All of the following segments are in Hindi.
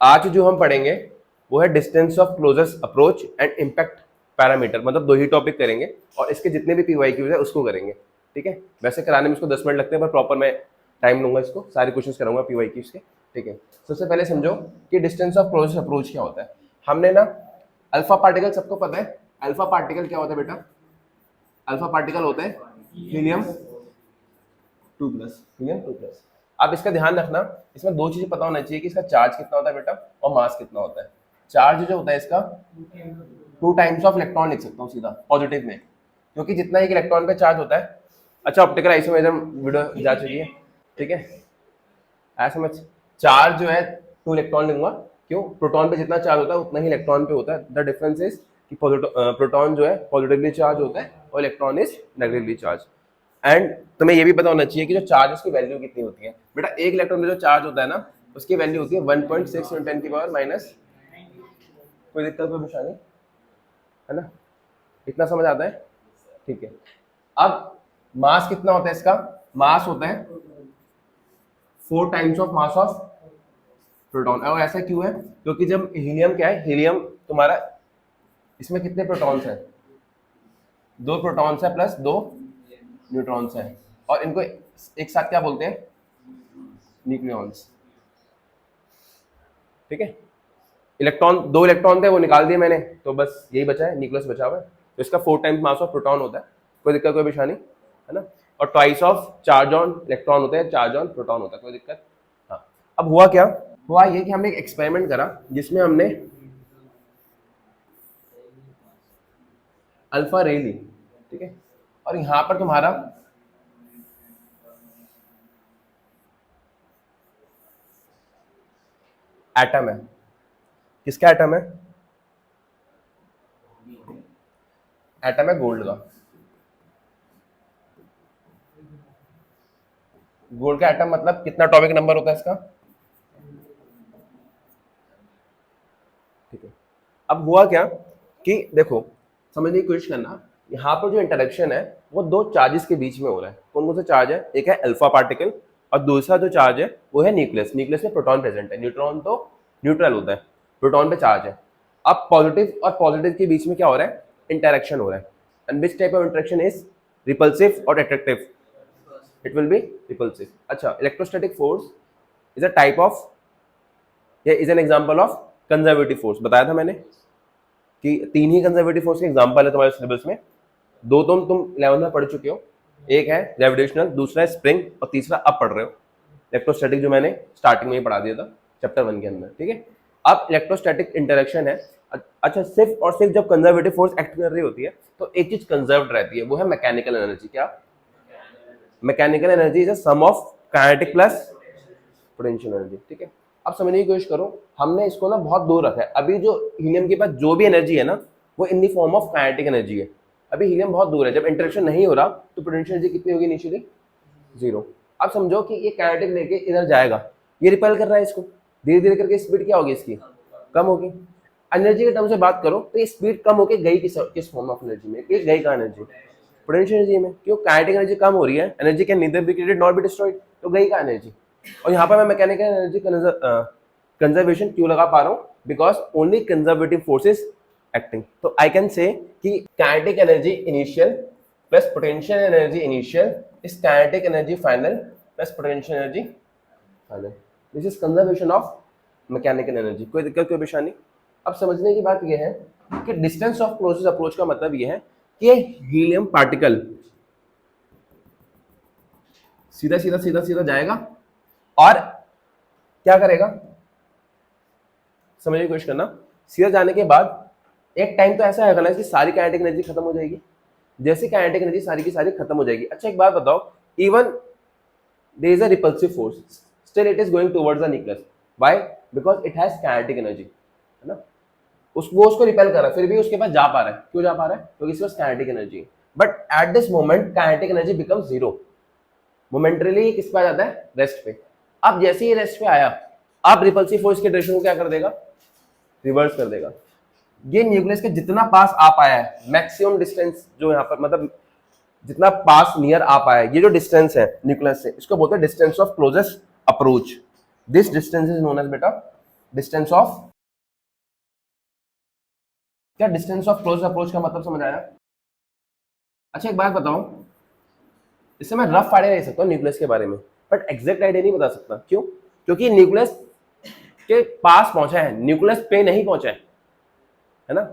आज जो हम पढ़ेंगे वो है distance of closest approach and impact parameter, मतलब 2 ही टॉपिक करेंगे और इसके जितने भी पीवाईक्यूज है उसको करेंगे, ठीक है। वैसे कराने में इसको 10 मिनट लगते हैं, पर प्रॉपर मैं टाइम लूंगा, इसको सारे क्वेश्चंस कराऊंगा पीवाईक्यूज के, ठीक है। सबसे पहले समझो कि डिस्टेंस ऑफ क्लोजेस्ट अप्रोच क्या होता है। हमने ना अल्फा पार्टिकल सबको पता है, अल्फा पार्टिकल क्या होता है बेटा? अल्फा पार्टिकल होता है हीलियम 2+, हीलियम 2+। आप इसका ध्यान रखना, इसमें 2 चीजें पता होना चाहिए कि इसका चार्ज कितना होता है बेटा और मास कितना होता है। चार्ज जो होता है इसका 2 टाइम्स ऑफ इलेक्ट्रॉन लिख सकता हूँ सीधा पॉजिटिव में, क्योंकि जितना एक इलेक्ट्रॉन पे चार्ज होता है। अच्छा, ऑप्टिकल आइसोमेरिज्म वीडियो जा चुकी है, ठीक है। ऐसा समझ, चार्ज जो है 2 इलेक्ट्रॉन लूंगा, क्यों? प्रोटॉन पे जितना चार्ज होता है उतना ही इलेक्ट्रॉन पे होता है। द डिफरेंस इज कि प्रोटॉन जो है पॉजिटिवली चार्ज होता है और electron is negatively charge. And तुम्हें ये भी पता होना चाहिए कि जो चार्ज उसकी वैल्यू कितनी होती है बेटा। एक इलेक्ट्रॉन में जो चार्ज होता है ना, उसकी वैल्यू होती है 1.6 × 10⁻⁻। कोई दिक्कत, कोई परेशानी है ना? इतना समझ आता है, ठीक है। अब मास कितना होता है इसका? मास होता है 4 times of mass of proton. और ऐसा क्यों है? क्योंकि जब हीलियम क्या है, हीलियम तुम्हारा, इसमें कितने प्रोटॉन्स हैं? 2 प्रोटॉन्स है प्लस 2 न्यूट्रॉन्स है, और इनको एक साथ क्या बोलते हैं? न्यूक्लियॉन्स, ठीक है। इलेक्ट्रॉन, 2 इलेक्ट्रॉन थे वो निकाल दिए मैंने, तो बस यही बचा है, न्यूक्लियस बचा हुआ है। तो इसका 4 टाइम्स मास ऑफ प्रोटॉन होता है, कोई दिक्कत, कोई परेशानी है ना? और twice of charge on electron होता है, चार्ज ऑन प्रोटॉन होता है, कोई दिक्कत? हाँ। अब हुआ क्या? हुआ ये कि हमने एक एक्सपेरिमेंट करा जिसमें हमने अल्फा रे ली, ठीक है। और यहां पर तुम्हारा एटम है। किसका एटम है? एटम है गोल्ड का। गोल्ड का एटम मतलब कितना टॉपिक नंबर होता है इसका? ठीक है। अब हुआ क्या कि देखो, समझने की कोशिश करना, यहाँ पर जो इंटरेक्शन है वो 2 चार्जेस के बीच में हो रहा है। कौन कौन सा चार्ज है? एक है अल्फा पार्टिकल और दूसरा जो चार्ज है वो है न्यूक्लियस। न्यूक्लियस में प्रोटॉन प्रेजेंट है, न्यूट्रॉन तो न्यूट्रल होता है, प्रोटॉन पे चार्ज है। अब पॉजिटिव और पॉजिटिव के बीच में क्या हो रहा है? इंटरेक्शन हो रहा है। And which type of interaction is repulsive और attractive? It will be repulsive. अच्छा, electrostatic force is a type of, या is an example of conservative force. बताया था मैंने कि 3 ही कंजर्वेटिव फोर्स के एग्जांपल है तुम्हारे सिलेबस में। 2 तो तुम 11th में पढ़ चुके हो, एक है ग्रेविटेशनल, दूसरा है स्प्रिंग, और तीसरा अब पढ़ रहे हो इलेक्ट्रोस्टैटिक, जो मैंने स्टार्टिंग में ही पढ़ा दिया था चैप्टर 1 के अंदर, ठीक है। अब इलेक्ट्रोस्टैटिक इंटरेक्शन है। अच्छा, सिर्फ और सिर्फ जब कंजर्वेटिव फोर्स एक्ट कर रही होती है तो एक चीज कंजर्व्ड रहती है, वो है मैकेनिकल एनर्जी। क्या? Mechanical energy is a sum of kinetic plus potential energy, ठीक है। अब समझने की कोशिश करो, हमने इसको ना बहुत दूर रखा है। अभी जो हीलियम के पास जो भी एनर्जी है ना, वो in the form of kinetic energy है। अभी हीलियम बहुत दूर है, जब इंटरेक्शन नहीं हो रहा तो पोटेंशियल एनर्जी कितनी होगी? इनिशियली 0। अब समझो कि ये काइनेटिक लेके इधर जाएगा, ये रिपेल कर रहा है इसको, धीरे धीरे करके स्पीड क्या होगी इसकी? कम होगी। एनर्जी के टर्म से बात करो तो ये स्पीड कम होकर गई किस फॉर्म ऑफ एनर्जी में? ये गई का एनर्जी पोटेंशियल एनर्जी में। क्यों? काइनेटिक एनर्जी कम हो रही है, energy can neither be created not be destroyed, तो गई का एनर्जी। और यहाँ पर मैं मैकेनिकल एनर्जी कंजर्वेशन क्यों लगा पा रहा हूँ? Because only conservative forces acting. तो आई कैन से कि kinetic energy initial plus potential energy initial is kinetic energy final plus potential energy final. This is conservation of mechanical energy. कोई दिक्कत, कोई परेशानी? अब समझने की बात यह है कि डिस्टेंस ऑफ क्लोजेस्ट अप्रोच का मतलब यह है कि हीलियम पार्टिकल सीधा सीधा सीधा सीधा जाएगा और क्या करेगा? समझने की कोशिश करना। सीधा जाने के बाद एक टाइम तो ऐसा आएगा ना कि सारी काइनेटिक एनर्जी खत्म हो जाएगी। जैसे काइनेटिक एनर्जी सारी की सारी खत्म हो जाएगी। अच्छा, एक बात बताओ, even there is a repulsive force, still it is going towards the nucleus. Why? Because it has kinetic energy, है ना। उसको रिपेल कर रहा है, फिर भी उसके पास जा पा रहा है। क्यों जा पा रहा है? क्योंकि इसके पास काइनेटिक एनर्जी है। But at this moment kinetic energy become 0। Momentarily किस पे आ जाता है? रेस्ट पे। अब जैसे ही रेस्ट पे आया, अब रिपल्सिव फोर्स के डायरेक्शन को क्या कर देगा? रिवर्स कर देगा। ये न्यूक्लियस के जितना पास आ पाया है, मैक्सिमम डिस्टेंस जो यहाँ पर, मतलब जितना पास नियर आ पाया है, ये जो डिस्टेंस है न्यूक्लियस से, इसको बोलते हैं distance of closest approach. This distance is known as बेटा डिस्टेंस ऑफ, क्या डिस्टेंस ऑफ क्लोज अप्रोच का मतलब समझ आया? अच्छा एक बात बताओ, इससे मैं रफ आइडिया दे सकता हूँ न्यूक्लियस के बारे में, बट एग्जैक्ट आइडिया नहीं बता सकता। क्यों? क्योंकि न्यूक्लियस के पास पहुंचा है, न्यूक्लियस पे नहीं पहुंचा है ना।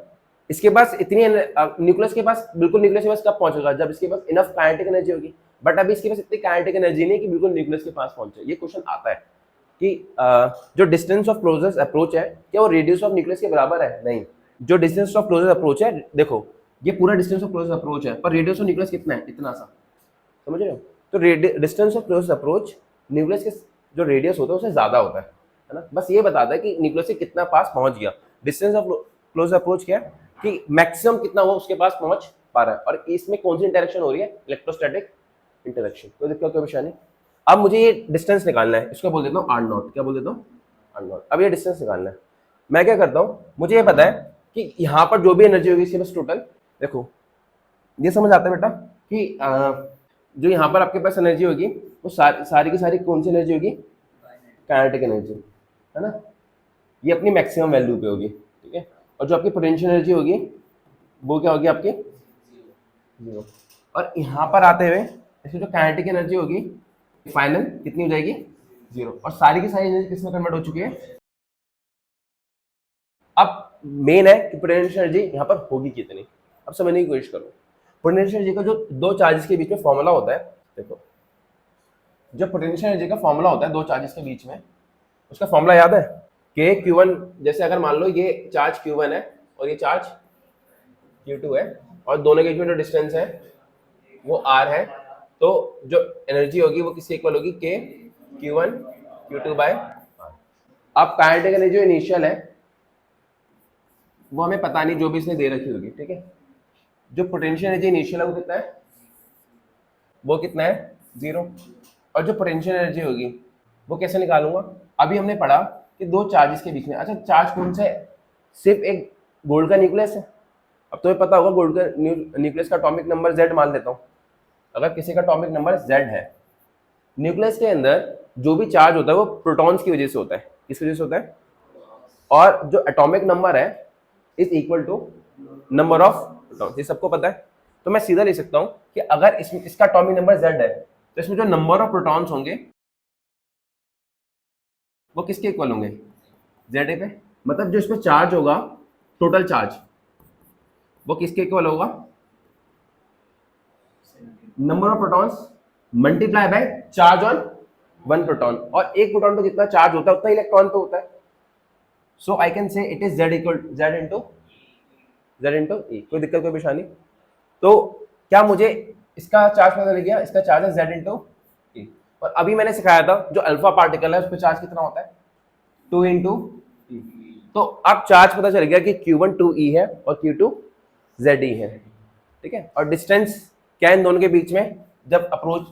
इसके पास इतनी न्यूक्लियस के पास, बिल्कुल न्यूक्लियस के पास कब पहुंचेगा? जब इसके पास इनफ काइनेटिक एनर्जी होगी, बट अभी इसके पास इतनी काइनेटिक एनर्जी नहीं कि बिल्कुल न्यूक्लियस के पास पहुंचे। ये क्वेश्चन आता है कि जो डिस्टेंस ऑफ क्लोजेस्ट अप्रोच है, क्या वो रेडियस ऑफ न्यूक्लियस के बराबर है? नहीं। जो डिस्टेंस ऑफ क्लोजेस्ट अप्रोच है, देखो ये पूरा डिस्टेंस ऑफ क्लोजेस्ट अप्रोच है, पर रेडियस ऑफ न्यूक्लियस कितना है? इतना सा, समझ रहे हो? तो distance of closest approach nucleus के जो रेडियस होता है उससे ज्यादा होता है ना। बस ये बताता है कि न्यूक्लियस से कितना पास पहुंच गया। डिस्टेंस ऑफ क्लोज अप्रोच क्या है कि मैक्सिमम कितना वो उसके पास पहुंच पा रहा है। और इसमें कौन सी इंटरेक्शन हो रही है? Electrostatic interaction. कोई दिक्कत, कोई परेशानी? अब मुझे ये डिस्टेंस निकालना है, इसको बोल देता हूँ आर नॉट। क्या बोल देता हूँ? R naught. अब ये डिस्टेंस निकालना है। मैं क्या करता हूँ, मुझे ये पता है कि यहाँ पर जो भी एनर्जी होगी इसके पास टोटल, देखो ये समझ आता है बेटा कि जो यहाँ पर आपके पास एनर्जी होगी वो सारी की सारी कौन सी एनर्जी होगी? काइनेटिक एनर्जी, है ना। ये अपनी मैक्सिमम वैल्यू पे होगी, ठीक है। और जो आपकी पोटेंशियल एनर्जी होगी वो क्या होगी? आपकी जीरो। और यहाँ पर आते हुए इसकी जो काइनेटिक एनर्जी होगी फाइनल कितनी हो जाएगी? जीरो। और सारी की सारी एनर्जी किसमें कन्वर्ट हो चुकी है? अब मेन है कि पोटेंशियल एनर्जी यहाँ पर होगी कितनी। अब समझने की कोशिश करो। पोटेंशियल एनर्जी का जो दो चार्जेस के बीच में फॉर्मूला होता है, देखो जो पोटेंशियल एनर्जी का फॉर्मूला होता है दो चार्जेस के बीच में, उसका फॉर्मूला याद है? के Q1, जैसे अगर मान लो ये चार्ज Q1 है और ये चार्ज Q2 है, और दोनों के बीच में जो डिस्टेंस है वो R है, तो जो एनर्जी होगी वो किसके इक्वल होगी? के Q1 Q2 बाय R। अब काइनेटिक एनर्जी जो इनिशियल है वो हमें पता नहीं, जो भी इसने दे रखी होगी, ठीक है। जो पोटेंशियल एनर्जी इनिशियल है वो कितना है? वो कितना है? जीरो। और जो पोटेंशियल एनर्जी होगी वो कैसे निकालूंगा? अभी हमने पढ़ा कि दो चार्जेस के बीच में, अच्छा चार्ज कौन सा है? सिर्फ एक गोल्ड का न्यूक्लियस है। अब तुम्हें पता होगा गोल्ड का न्यूक्लियस का एटॉमिक नंबर Z मान लेता हूँ। अगर किसी का एटॉमिक नंबर Z है, न्यूक्लियस के अंदर जो भी चार्ज होता है वो प्रोटॉन्स की वजह से होता है। किस वजह से होता है? और जो एटॉमिक नंबर है is equal to number of protons, ये सबको पता है। तो मैं सीधा ले सकता हूँ कि अगर इसका एटॉमिक नंबर Z है तो इसमें जो नंबर ऑफ प्रोटॉन्स होंगे वो किसके इक्वल होंगे? ZA पे। मतलब जो इसमें चार्ज होगा, टोटल चार्ज, वो किसके इक्वल होगा? Number of protons multiply by charge on one proton. और एक प्रोटॉन पे जितना चार्ज होता है उतना इलेक्ट्रॉन पे होता है। So I can say it is Z equal Z into E। कोई दिक्कत, कोई परेशानी? तो क्या मुझे इसका चार्ज पता लग गया? इसका चार्ज है Z इंटू E। और अभी मैंने सिखाया था जो अल्फा पार्टिकल है उस पर चार्ज कितना होता है? 2 इंटू E। तो अब चार्ज पता चल गया कि Q1 2E है और Q2 ZE है, ठीक है। और डिस्टेंस क्या है इन दोनों के बीच में? जब अप्रोच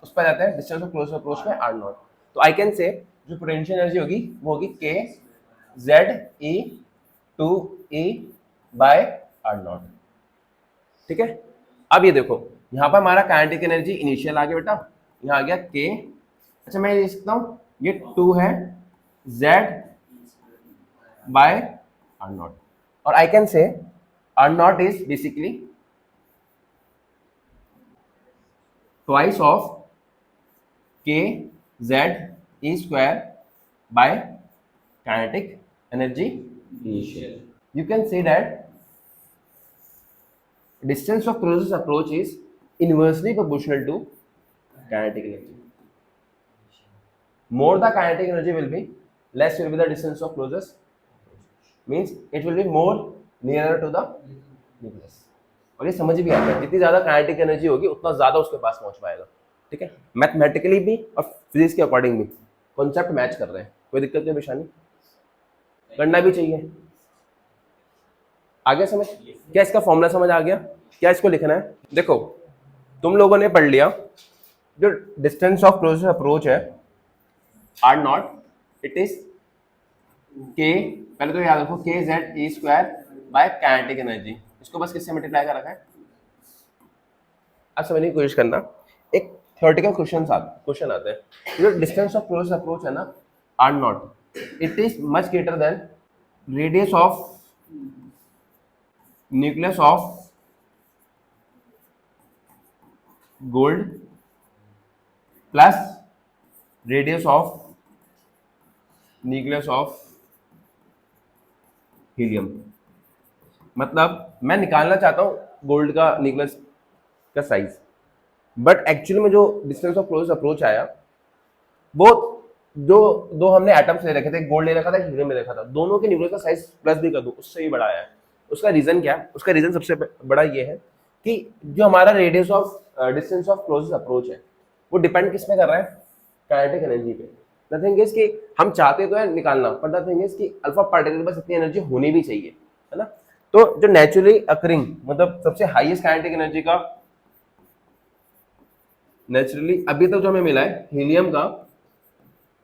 उस पर जाते हैं डिस्टेंस ऑफ क्लोज अप्रोच में R नॉट। तो आई कैन से जो पोटेंशियल एनर्जी होगी वो होगी K ZE 2E by R naught, ठीक है। अब ये देखो यहाँ पर हमारा काइनेटिक एनर्जी इनिशियल आ गया बेटा, यहाँ आ गया K। अच्छा मैं ये लिख सकता हूँ ये 2 है Z बाय R नॉट। और I can say R naught is basically twice of K Z E square by kinetic energy initial. You can say that distance of closest approach is inversely proportional to kinetic energy. More the kinetic energy will be, less will be the distance of closest. Means it will be more nearer to the nucleus. और ये समझ भी आता है, जितनी ज्यादा काइनेटिक एनर्जी होगी उतना ज्यादा उसके पास पहुंच पाएगा, ठीक है। मैथमेटिकली भी और फिजिक्स के अकॉर्डिंग भी कॉन्सेप्ट मैच कर रहे हैं। कोई दिक्कत नहीं, परेशानी? करना भी चाहिए। आगे समझ? क्या इसका फॉर्मूला समझ आ गया? क्या इसको लिखना है? देखो तुम लोगों ने पढ़ लिया जो डिस्टेंस ऑफ क्लोजेस्ट अप्रोच है R not, it is K, पहले तो याद रखो K Z E square by kinetic energy. इसको बस किससे मल्टीप्लाई कर रखा है? अब समझने की कोशिश करना। एक थ्योरेटिकल क्वेश्चन आता है, जो डिस्टेंस ऑफ क्लोज अप्रोच है ना R not, it is much greater then radius of nucleus of gold plus radius of nucleus of helium. मतलब मैं निकालना चाहता हूं गोल्ड का न्यूक्लियस का साइज, बट एक्चुअली में जो डिस्टेंस ऑफ क्लोज अप्रोच आया वो जो दो हमने एटम्स ले रखे थे, गोल्ड ले रखा था, हीलियम ले रखा था, दोनों के न्यूक्लियस का साइज प्लस भी कर दूं उससे ही बड़ा आया है। उसका रीजन क्या है? उसका रीजन सबसे बड़ा ये है कि जो हमारा radius of distance of closest approach है वो डिपेंड किस पे कर रहा है? काइनेटिक एनर्जी पे। द थिंग इज कि हम चाहते तो है निकालना, पर द थिंग इज कि अल्फा पार्टिकल के पास इतनी एनर्जी होनी भी चाहिए, है ना। तो जो नेचुरली अकरिंग मतलब सबसे हाईएस्ट काइनेटिक एनर्जी का नेचुरली अभी तक जो हमें मिला है हीलियम का,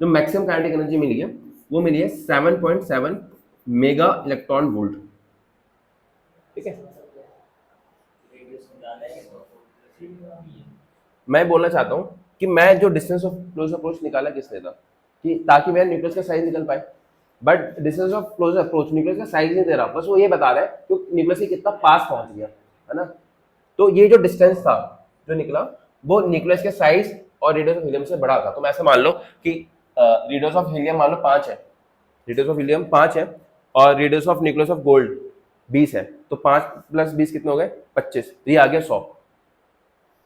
जो मैक्सिमम काइनेटिक एनर्जी मिली है वो मिली है 7.7 मेगा इलेक्ट्रॉन वोल्ट। ठीक है, मैं बोलना चाहता हूं कि मैं जो डिस्टेंस ऑफ क्लोज अप्रोच निकाला किसने था कि ताकि मेरा न्यूक्लियस का साइज निकल पाए, but distance of close approach nucleus का साइज नहीं दे रहा, बस वो ये बता रहा है कि न्यूक्लियस से कितना पास पहुंच गया, है ना। तो ये जो डिस्टेंस था जो निकला वो न्यूक्लियस के साइज और रेडियस ऑफ हीलियम से बड़ा था। तो मैं ऐसे मान लो कि रेडियस ऑफ हीलियम मान लो 5 है, रेडियस ऑफ हीलियम 5 है और radius of nucleus of gold 20 है, तो 5 + 20 कितने हो गए? 25। ये आ गया 100।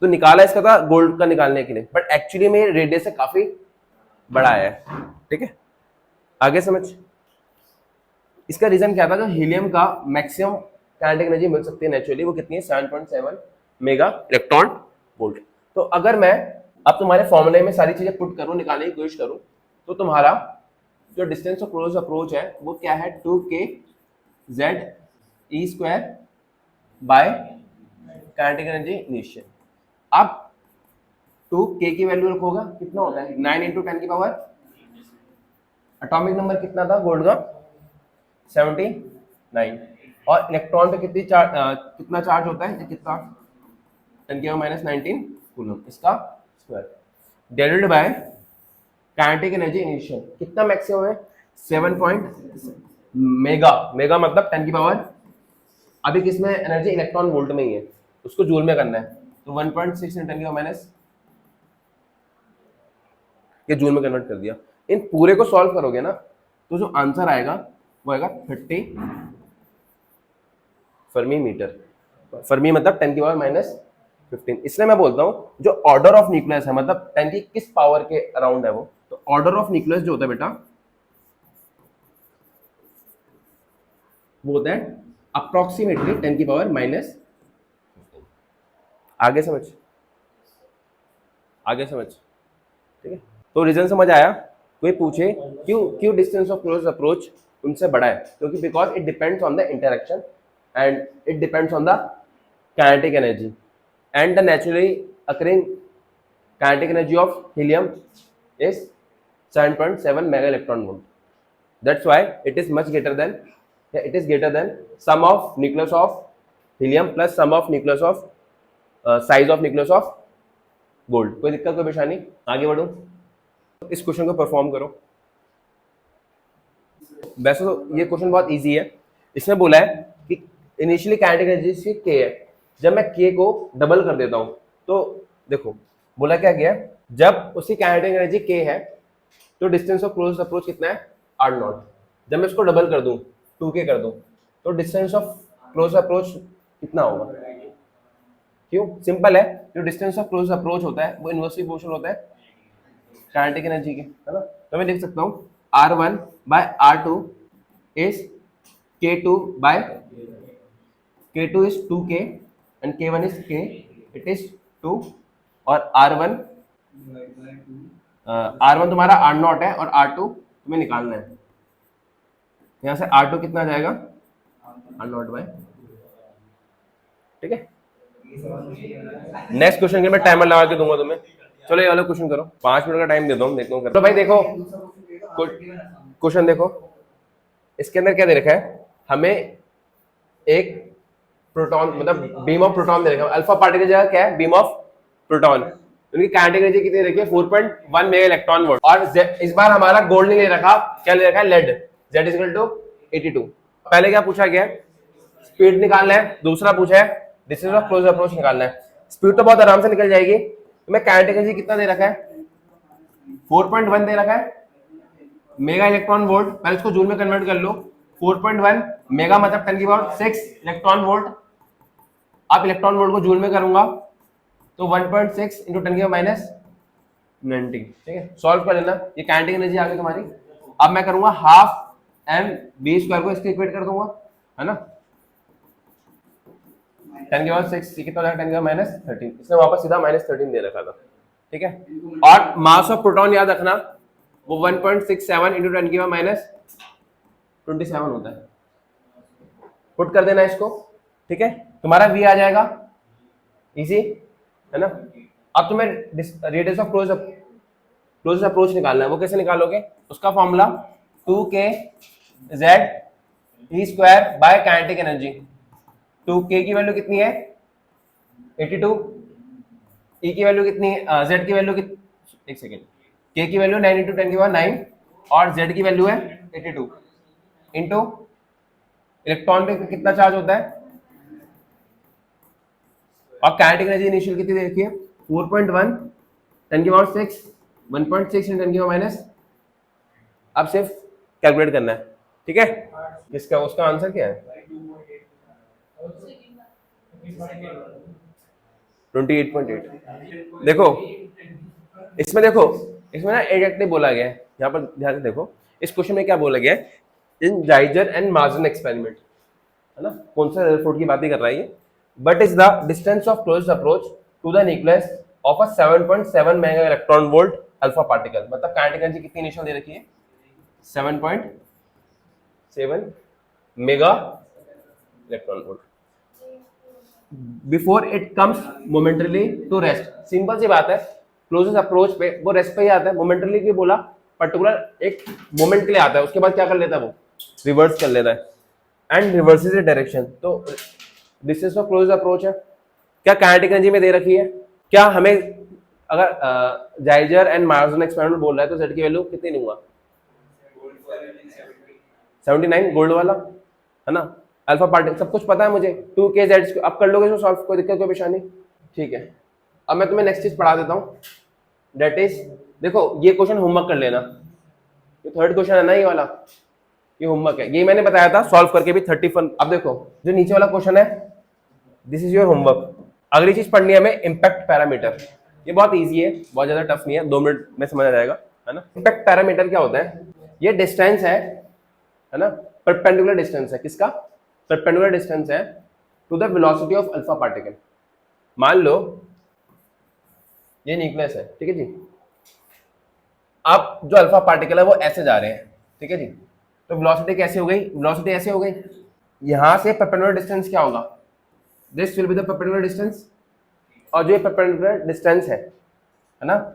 तो निकाला इसका था गोल्ड का निकालने के लिए, बट एक्चुअली में रेडियस से काफी बड़ा है। ठीक है, आगे समझ। इसका रीजन क्या था? जो हीलियम का मैक्सिमम काइनेटिक एनर्जी मिल सकती है नेचुरली वो कितनी है? 7.7 मेगा इलेक्ट्रॉन वोल्ट। तो अगर मैं अब तुम्हारे फॉर्मूले में सारी चीजें पुट करूं, निकालने की कोशिश करूं, तो तुम्हारा जो डिस्टेंस ऑफ क्लोज अप्रोच है वो क्या है? 2k Z² bye kinetic energy initial. अब 2k की वैल्यू रखोगा कितना होता है? 9 × 10 की पावर। एटॉमिक नंबर कितना था गोल्ड का? 79। और इलेक्ट्रॉन पे कितना चार्ज होता है? कितना? 10⁻⁻19 कूलम, इसका square divided by kinetic energy initial. कितना मैक्सिमम है? 7 मेगा। मेगा मतलब 10 की पावर, अभी किसमें एनर्जी? इलेक्ट्रॉन वोल्ट में ही है, उसको जूल में करना है, तो 1.6 × 10⁻⁻, ये जूल में कन्वर्ट कर दिया। इन पूरे को सॉल्व करोगे ना तो जो आंसर आएगा वो आएगा 30 फर्मी मीटर। फर्मी मतलब 10⁻⁻15। इसलिए मैं बोलता हूं जो ऑर्डर ऑफ न्यूक्लियस है, मतलब 10 की किस पावर के अराउंड है वो, तो ऑर्डर ऑफ न्यूक्लियस जो होता है बेटा वो होता है अप्रोक्सीमेटली 10⁻⁻15। आगे समझ, आगे समझ। ठीक है, तो रीजन समझ आया? कोई पूछे क्यों डिस्टेंस ऑफ क्लोज अप्रोच उनसे बड़ा है? क्योंकि because it depends on the interaction and it depends on the kinetic energy and the naturally occurring kinetic energy of helium is 7.7 mega electron volt. That's why it is much greater than, it is greater than sum of nucleus of helium plus sum of nucleus of size of nucleus of gold. कोई दिक्कत, कोई परेशानी? आगे बढ़ो, इस क्वेश्चन को परफॉर्म करो। वैसे तो ये क्वेश्चन बहुत इजी है। इसमें बोला है कि इनिशियली काइनेटिक एनर्जी k है, जब मैं k को डबल कर देता हूं तो देखो बोला क्या गया, जब उसकी काइनेटिक एनर्जी k है तो डिस्टेंस ऑफ क्लोज अप्रोच कितना है? r0। जब मैं इसको डबल कर दूं 2k कर दूं तो डिस्टेंस ऑफ क्लोज अप्रोच कितना होगा? क्यों? सिंपल है, जो डिस्टेंस ऑफ क्लोज अप्रोच होता है वो इनवर्सली प्रोपोर्शनल होता है काइनेटिक एनर्जी के, है ना। तो मैं लिख सकता हूं R1/R2 is K2 by K2 is 2K and K1 is K, it is 2 और R1 तुम्हारा R0 है और R2 तुम्हें निकालना है। यहां से R2 कितना जाएगा? R0/, ठीक है। नेक्स्ट क्वेश्चन के मैं टाइमर लगा के दूंगा तुम्हें। चलो ये वाला क्वेश्चन करो, 5 मिनट का टाइम दे दो, देखो तो भाई देखो क्वेश्चन देखो, इसके अंदर क्या दे रखा है? हमें एक प्रोटॉन मतलब बीम ऑफ प्रोटॉन दे रखा है। अल्फा पार्टिकल जगह क्या है? Beam of proton. उनकी काइनेटिक एनर्जी कितनी रखी है 4.1 मेगा इलेक्ट्रॉन वोल्ट। और इस बार हमारा गोल्ड नहीं ले रखा, क्या ले रखा है lead, Z is equal to 82। पहले क्या पूछा गया, स्पीड निकालना है, दूसरा पूछा है डिस्टेंस ऑफ क्लोज अप्रोच निकालना है। स्पीड तो बहुत आराम से निकल जाएगी, तो मैं काइनेटिक एनर्जी कितना दे रखा है 4.1 दे रखा है मेगा इलेक्ट्रॉन वोल्ट। पहले इसको जूल में कन्वर्ट कर लो, 4.1 मेगा मतलब 10 की पावर 6 इलेक्ट्रॉन वोल्ट। अब इलेक्ट्रॉन वोल्ट को जूल में करूंगा तो 1.6 इंटू 10 की पावर माइनस 90। ठीक है, सॉल्व कर लेना, ये काइनेटिक एनर्जी आ गई तुम्हारी। अब मैं करूंगा हाफ एम बी स्क्वायर को इसके इक्वेट कर दूंगा, है ना, 10 की पावर 6 कितना हो जाएगा 10 की पावर माइनस 13, इसने वापस सीधा माइनस 13 दे रखा था। ठीक है, और मास ऑफ प्रोटॉन याद रखना वो 1.67 इंटू 10 की पावर माइनस 27 होता है। पुट कर देना इसको, ठीक है, तुम्हारा V आ जाएगा, इजी है ना। अब तुम्हें रेडियस ऑफ क्लोज अप्रोच निकालना है, वो कैसे निकालोगे, उसका formula 2k z e square by kinetic energy. 2k की वैल्यू कितनी है 82, e की वैल्यू कितनी है, z की वैल्यू एक सेकेंड, k की वैल्यू 9 इंटू 10 की पावर 9 और z की वैल्यू है 82 इंटू इलेक्ट्रॉन पे कितना चार्ज होता है, और काइनेटिक एनर्जी इनिशियल कितनी दे रखी है 4.1 10 की पावर 6 1.6 10 की पावर माइनस। अब सिर्फ कैलकुलेट करना है, ठीक है, किसका उसका आंसर क्या है 28.8। देखो इसमें ना एग्जैक्टली बोला गया है, यहाँ पर ध्यान से देखो, इस क्वेश्चन में क्या बोला गया है, इन जाइजर एंड मार्जन एक्सपेरिमेंट, है ना, कौन सा रिपोर्ट की बात ही कर रहा है ये, but is the distance of close approach to the nucleus of a 7.7 mega electron volt alpha particle. मतलब काइनेटिक एनर्जी कितनी इनिशियल दे रखी है 7.7 मेगा इलेक्ट्रॉन वोल्ट before it comes momentarily to rest. Simple सी बात है, क्लोजेस्ट अप्रोच पे वो रेस्ट पे ही आता है, मोमेंटरली की बोला पर्टिकुलर एक मोमेंट के लिए आता है, उसके बाद क्या कर लेता है वो रिवर्स कर लेता है एंड रिवर्सेस द डायरेक्शन। तो डिस्टेंस ऑफ क्लोज अप्रोच है, क्या काइनेटिक एनर्जी में दे रखी है, क्या हमें अगर जाइजर एंड मार्जन एक्सपेरिमेंट बोल रहा है तो z की वैल्यू कितनी लूंगा 79 गोल्ड वाला, है ना, अल्फा पार्टिकल सब कुछ पता है मुझे 2k z। अब कर लोगे इसको सॉल्व, कोई दिक्कत कोई परेशानी, ठीक है। अब मैं तुम्हें नेक्स्ट चीज पढ़ा देता हूँ, डेट इज, देखो ये क्वेश्चन होमवर्क कर लेना, ये थर्ड क्वेश्चन है ना ये वाला, ये होमवर्क है, ये मैंने बताया था सॉल्व करके भी 31। अब देखो जो नीचे वाला क्वेश्चन है दिस इज योर होमवर्क। अगली चीज पढ़नी है हमें इम्पैक्ट पैरामीटर, ये बहुत इजी है, बहुत ज्यादा टफ नहीं है, 2 मिनट में समझ आ जाएगा, है ना। इम्पैक्ट पैरामीटर क्या होता है, ये डिस्टेंस है ना, परपेंडिकुलर डिस्टेंस है, किसका परपेंडिकुलर डिस्टेंस है to the velocity of alpha particle. मान लो ये न्यूक्लियस है, ठीक है जी, अब जो अल्फा पार्टिकल है वो ऐसे जा रहे हैं, ठीक है जी, तो वेलोसिटी कैसे हो गई, वेलोसिटी ऐसे हो गई, यहां से परपेंडिकुलर डिस्टेंस क्या होगा, this will be the perpendicular distance, और जो ये परपेंडिकुलर डिस्टेंस है ना,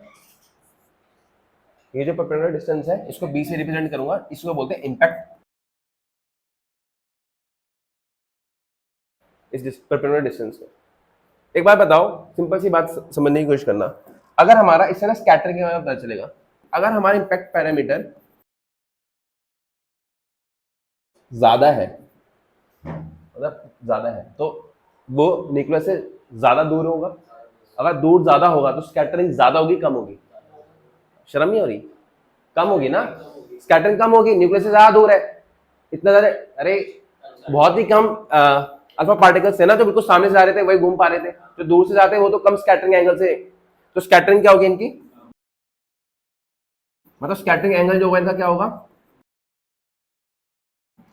ये जो परपेंडिकुलर डिस्टेंस है इसको b से रिप्रेजेंट करूंगा, इसको बोलते हैं इम्पैक्ट इस परपेंडिकुलर डिस्टेंस को। एक बात बताओ, सिंपल सी बात समझने की कोशिश करना, अगर हमारा इससे ना स्कैटरिंग के बारे में पता चलेगा, अगर हमारा इम्पैक्ट पैरामीटर ज्यादा है, मतलब ज्यादा है तो वो न्यूक्लियस से ज्यादा दूर होगा, अगर दूर ज्यादा होगा तो स्कैटरिंग ज्यादा होगी कम होगी, शर्म नहीं हो रही, कम होगी ना, स्कैटरिंग कम होगी, न्यूक्लियस से ज्यादा दूर है, इतना ज्यादा, अरे बहुत ही कम अल्फा पार्टिकल्स थे ना जो बिल्कुल सामने से आ रहे थे वही घूम पा रहे थे, जो दूर से जाते हैं वो तो कम स्कैटरिंग एंगल से, तो स्कैटरिंग क्या होगी इनकी, मतलब स्कैटरिंग एंगल जो होगा इनका क्या होगा,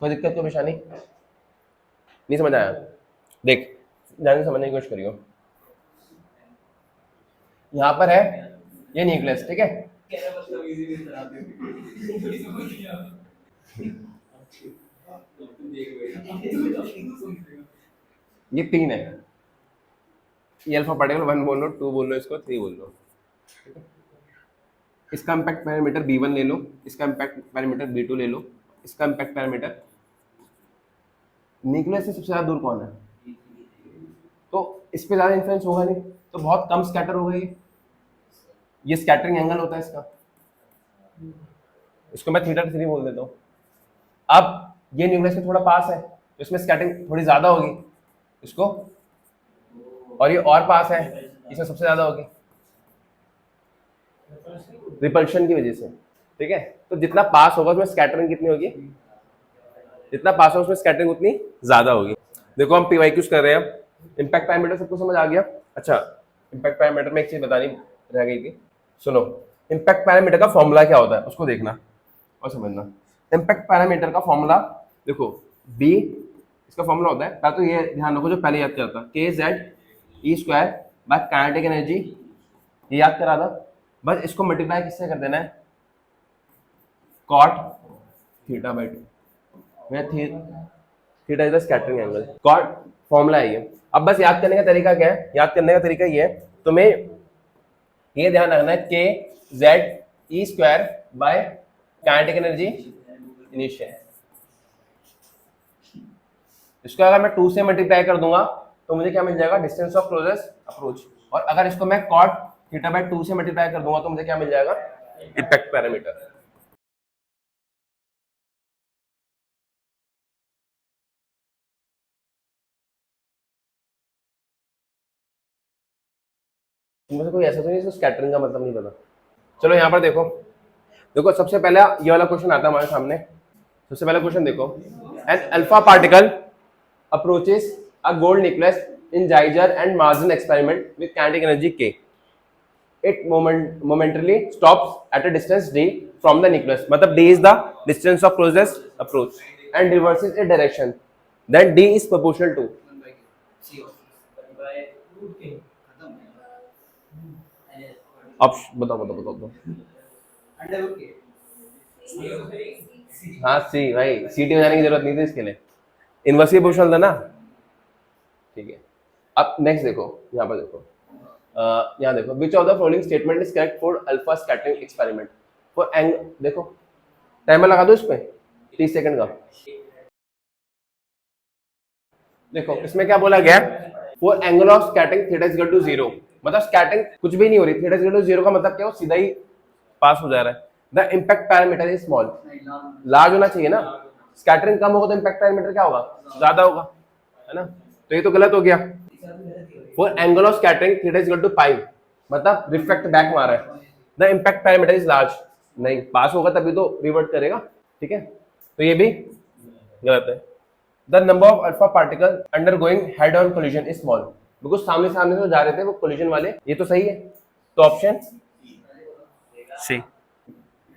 कोई दिक्कत कोई परेशानी नहीं समझ आया, देख ध्यान से समझने की कोशिश करियो, यहाँ पर है ये न्यूक्लियस, ठीक है, ये 3 है, ये अल्फा पार्टिकल 1 बोल लो, 2 बोल लो, इसको 3 बोल लो, इसका इम्पैक्ट पैरामीटर B1 ले लो, इसका इम्पैक्ट पैरामीटर B2 ले लो, इसका इम्पैक्ट पैरामीटर, न्यूक्लियस से सबसे ज्यादा दूर कौन है, तो इस पे ज्यादा इन्फ्लुएंस होगा नहीं, तो बहुत कम स्कैटर हो गई, ये स्कैटरिंग एंगल होता है इसका, इसको मैं थीटा 3 बोल देता हूँ। अब ये न्यूक्लियस के थोड़ा पास है तो इसमें स्कैटरिंग थोड़ी ज्यादा होगी इसको, और ये और पास है इसमें सबसे ज्यादा होगी रिपल्शन की वजह से, ठीक है। तो जितना पास होगा उसमें स्कैटरिंग कितनी होगी, जितना पास होगा उसमें स्कैटरिंग उतनी ज्यादा होगी। देखो हम पीवाईक्यूज कर रहे हैं, इम्पैक्ट पैरामीटर सबको समझ आ गया। अच्छा, इम्पैक्ट पैरामीटर में एक चीज बतानी रह गई थी, सुनो। इम्पैक्ट पैरामीटर का फॉर्मूला क्या होता है उसको देखना और समझना। इम्पैक्ट पैरामीटर का फॉर्मूला देखो, बी इसका फॉर्मूला होता है, पहले तो ये ध्यान रखो जो पहले याद किया था, के Z E square by kinetic energy, ये याद करा था। बस इसको मल्टीप्लाई किससे कर देना है, cot theta by 2, theta is the scattering angle, cot formula है ये। अब बस याद करने का तरीका क्या है, याद करने का तरीका ये है, तुम्हें ये ध्यान रखना है के Z E square by kinetic energy initial. इसको अगर मैं 2 से मल्टीप्लाई कर दूंगा तो मुझे क्या मिल जाएगा, डिस्टेंस ऑफ क्लोजेस्ट अप्रोच। और अगर इसको मैं कॉट थीटा बाय 2 से मल्टीप्लाई कर दूंगा तो मुझे क्या मिल जाएगा, इम्पैक्ट पैरामीटर। मुझे कोई ऐसा तो नहीं इसको स्कैटरिंग का मतलब नहीं पता। चलो यहाँ पर देखो, देखो सबसे पहला ये वाला क्वेश्चन आता है हमारे सामने। सबसे पहला क्वेश्चन देखो, an alpha particle approaches a gold nucleus in Geiger and Marsden experiment with kinetic energy के, it momentarily stops at a distance d from the nucleus, मतलब d is the distance of closest approach and reverses its direction, then d is proportional to, बताओ बताओ बताओ बताओ। हाँ सी भाई, सी टी में जाने की जरूरत नहीं थी इसके लिए, इनवर्सली प्रोपोर्शनल था ना, ठीक है। अब नेक्स्ट देखो, यहाँ पर देखो, यहाँ देखो, which of the following statement is correct for alpha scattering experiment for एंग, देखो टाइमर लगा दो इस पे 30 सेकंड का। देखो इसमें क्या बोला गया, for angle of scattering theta is equal to 0, मतलब स्कैटरिंग कुछ भी नहीं हो रही, थीटा इज इक्वल टू 0 का मतलब क्या हो, सीधा ही पास हो जा रहा है। The impact parameter is small, large होना चाहिए ना, स्कैटरिंग कम होगा तो इम्पैक्ट पैरामीटर क्या होगा, ज्यादा होगा, है ना। तो ये तो गलत हो गया। For angle of scattering theta is equal to pi, मतलब रिफ्लेक्ट बैक मारा है। The impact parameter is large, नहीं पास होगा तभी तो रिवर्ट करेगा, ठीक है। तो ये भी गलत है। The number of alpha particle undergoing head on collision is small, because सामने सामने तो जा रहे थे वो कोलिजन वाले, ये तो सही है। तो ऑप्शन सी। ये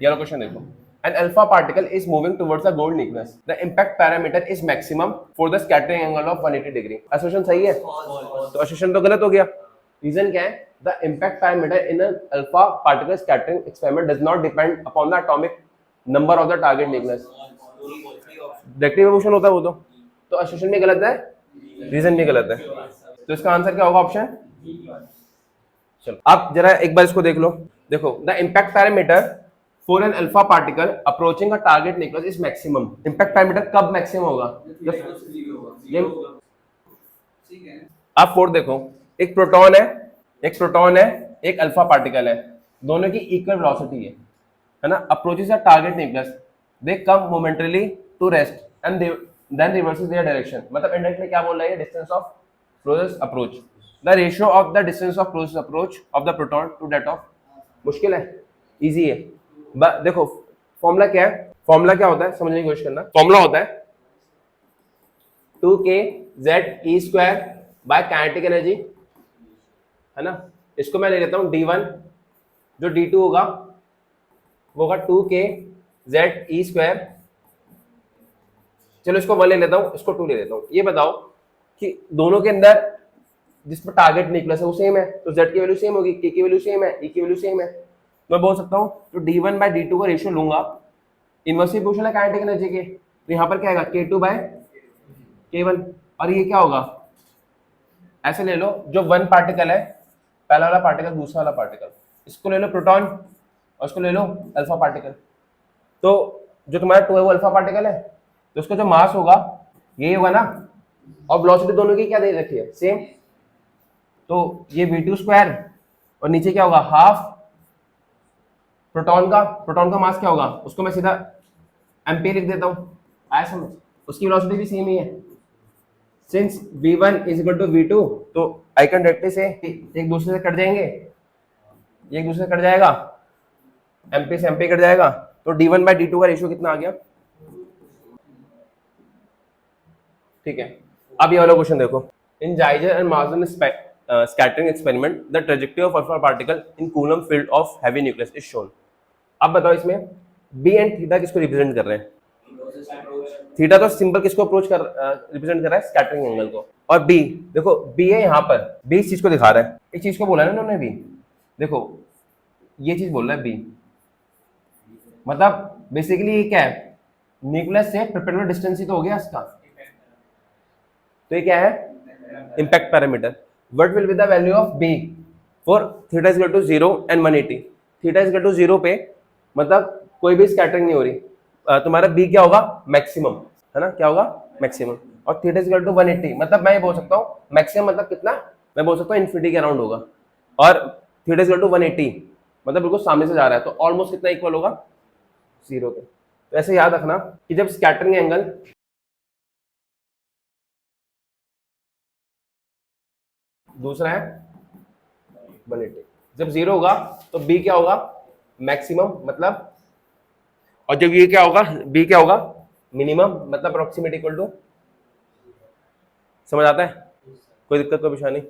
वाला क्वेश्चन देखो, an alpha particle is moving towards a gold nucleus, the impact parameter is maximum for the scattering angle of 180 degree, assertion सही है, तो assertion तो गलत हो गया। रीजन क्या है, the impact parameter in an alpha particle scattering experiment does not depend upon the atomic number of the target nucleus, directive evolution होता है वो तो assertion भी गलत है, रीजन भी गलत है, तो इसका आंसर क्या होगा, ऑप्शन। चलो आप जरा एक बार इसको देख लो, देखो the impact parameter for an alpha particle approaching a target nucleus is maximum. Impact parameter कब मैक्सिमम होगा, आप फोर्थ देखो, एक प्रोटॉन है, एक अल्फा पार्टिकल है, दोनों की इक्वल वेलोसिटी है ना, approaches a target nucleus, they come momentarily to rest and then reverses their direction, मतलब इनडायरेक्टली क्या बोल रहा है, distance of closest approach, the ratio of the distance of closest approach of the proton to that of, मुश्किल है, इजी है। देखो फॉर्मूला क्या है, फॉर्मूला क्या होता है समझने की कोशिश करना। फॉर्मूला होता है 2k z e square by kinetic energy, है ना। इसको मैं ले लेता हूं d1, जो d2 होगा वो होगा 2k z e स्क्वायर, चलो इसको 1 ले लेता हूं, इसको 2 ले लेता हूं। ये बताओ कि दोनों के अंदर जिसमें टारगेट निकला है वो सेम है, तो z की वैल्यू सेम होगी, k की वैल्यू सेम है, e की वैल्यू सेम है, मैं बोल सकता हूँ तो d1 बाय d2 का रेशियो लूंगा, इनवर्सली प्रोपोर्शनल है काइनेटिक एनर्जी के, तो यहाँ पर क्या आएगा k2 बाय k1, और ये क्या होगा, ऐसे ले लो, जो वन पार्टिकल है, पहला वाला पार्टिकल, दूसरा वाला पार्टिकल, इसको ले लो प्रोटॉन और इसको ले लो अल्फा पार्टिकल, तो जो तुम्हारा 2 है वो अल्फा पार्टिकल है, तो उसका जो मास होगा यही होगा ना, और वेलोसिटी दोनों की क्या दे रखी है, सेम, तो ये v2 स्क्वायर और नीचे क्या होगा हाफ प्रोटॉन का मास क्या होगा, उसको मैं सीधा एम्पी लिख देता हूँ, आया समझ। उसकी वेलोसिटी भी सेम ही है, since v1 is equal to v2, तो आई कैन डायरेक्टली से एक दूसरे से कट जाएंगे, एक दूसरे से कट जाएगा, एमपी से एमपी कट जाएगा, तो d1 बाई d2 का रेशियो कितना आ गया। ठीक है, अब ये वाला क्वेश्चन देखो, in Geiger and Marsden scattering experiment the trajectory of alpha particle in Coulomb field of heavy nucleus is shown। अब बताओ इसमें b एंड थीटा किसको रिप्रेजेंट कर रहे हैं, थीटा तो सिंपल किसको अप्रोच कर रिप्रेजेंट कर रहा है, स्कैटरिंग एंगल को, और b देखो b है यहाँ पर, b इस चीज को दिखा रहा है, एक चीज को बोला है ना उन्होंने b, देखो ये चीज बोल रहा है b, मतलब बेसिकली ये क्या है, न्यूक्लियस से परपेंडिकुलर डिस्टेंस ही तो हो गया इसका, तो ये क्या है impact parameter. What will be the value of b for theta is equal to 0 and 180, theta is equal to 0 पे मतलब कोई भी स्कैटरिंग नहीं हो रही, तुम्हारा b क्या होगा, मैक्सिमम, है ना, क्या होगा मैक्सिमम, और थीटा इज इक्वल टू 180 मतलब मैं ये बोल सकता हूँ मैक्सिमम मतलब कितना, मैं बोल सकता हूँ इन्फिनिटी के अराउंड होगा, और थीटा इज इक्वल टू 180 मतलब बिल्कुल सामने से जा रहा है, तो ऑलमोस्ट कितना इक्वल होगा, 0 के। तो ऐसे याद रखना कि जब स्कैटरिंग एंगल दूसरा है 180, जब 0 होगा तो b क्या होगा मैक्सिमम मतलब, और जब ये क्या होगा b क्या होगा मिनिमम मतलब अप्रोक्सीमेट इक्वल टू, समझ आता है, कोई दिक्कत कोई परेशानी।